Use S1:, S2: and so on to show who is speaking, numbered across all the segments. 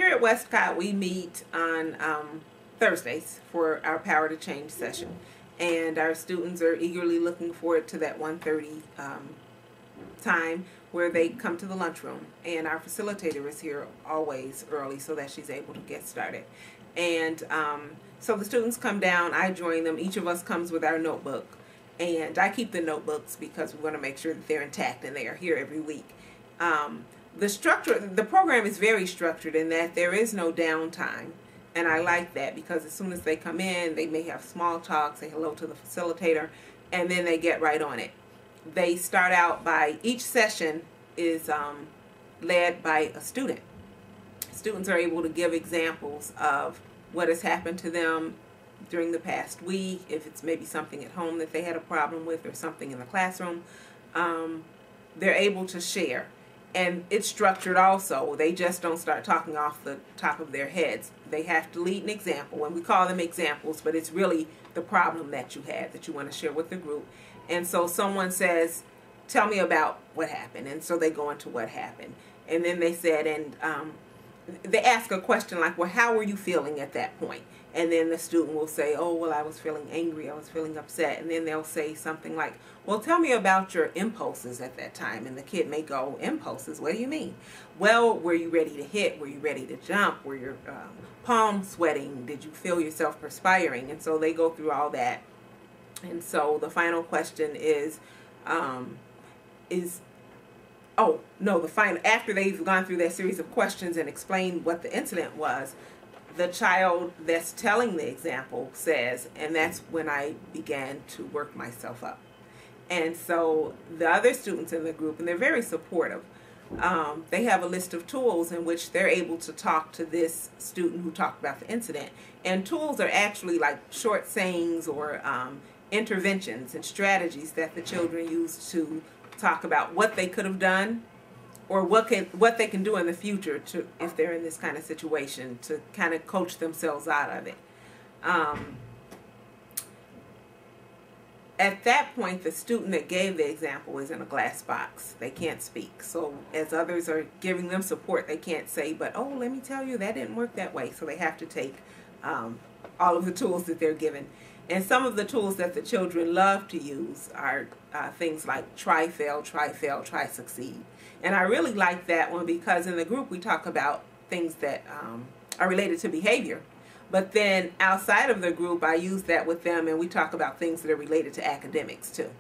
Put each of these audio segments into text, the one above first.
S1: Here at Westcott, we meet on Thursdays for our Power to Change session. And our students are eagerly looking forward to that 1:30 time where they come to the lunchroom. And our facilitator is here always early so that she's able to get started. And so the students come down, I join them, each of us comes with our notebook. And I keep the notebooks because we want to make sure that they're intact and they are here every week. The program is very structured in that there is no downtime. And I like that because as soon as they come in, they may have small talk, say hello to the facilitator, and then they get right on it. They start out by, each session is led by a student. Students are able to give examples of what has happened to them during the past week, if it's maybe something at home that they had a problem with or something in the classroom. They're able to share. And it's structured also. They just don't start talking off the top of their heads. They have to lead an example, and we call them examples, but it's really the problem that you had that you want to share with the group. And so someone says, tell me about what happened. And so they go into what happened. And then they said, and they ask a question like, well, how were you feeling at that point? And then the student will say, oh, well, I was feeling angry, I was feeling upset. And then they'll say something like, well, tell me about your impulses at that time. And the kid may go, impulses, what do you mean? Well, were you ready to hit? Were you ready to jump? Were your palms sweating? Did you feel yourself perspiring? And so they go through all that. And so the final question is after they've gone through that series of questions and explained what the incident was, the child that's telling the example says, and that's when I began to work myself up. And so the other students in the group, and they're very supportive, they have a list of tools in which they're able to talk to this student who talked about the incident. And tools are actually like short sayings or interventions and strategies that the children use to talk about what they could have done or what they can do in the future to, if they're in this kind of situation, to kind of coach themselves out of it. At that point, the student that gave the example is in a glass box. They can't speak. So as others are giving them support, they can't say, but, oh, let me tell you, that didn't work that way. So they have to take all of the tools that they're given. And some of the tools that the children love to use are things like try, fail, try, succeed. And I really like that one because in the group we talk about things that are related to behavior. But then outside of the group, I use that with them and we talk about things that are related to academics too.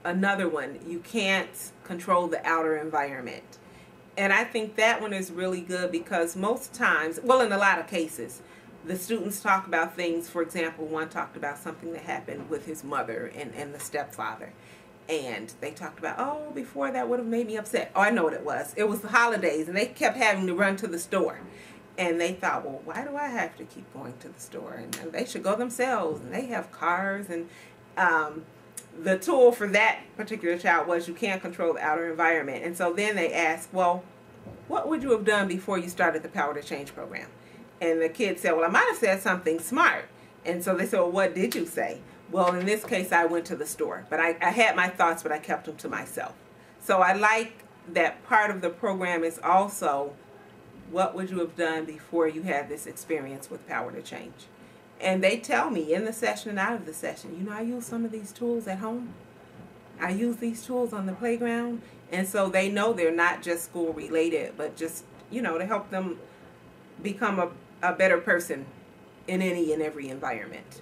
S1: Another one, you can't control the outer environment. And I think that one is really good because most times, well, in a lot of cases, the students talk about things. For example, one talked about something that happened with his mother and the stepfather. And they talked about, oh, before that would have made me upset. Oh, I know what it was. It was the holidays and they kept having to run to the store. And they thought, well, why do I have to keep going to the store? And they should go themselves. And they have cars. And the tool for that particular child was you can't control the outer environment. And so then they asked, well, what would you have done before you started the Power to Change program? And the kid said, well, I might have said something smart. And so they said, well, what did you say? Well, in this case, I went to the store. But I had my thoughts, but I kept them to myself. So I like that part of the program is also, what would you have done before you had this experience with Power to Change? And they tell me in the session and out of the session, you know, I use some of these tools at home. I use these tools on the playground. And so they know they're not just school related, but just, you know, to help them become a better person in any and every environment.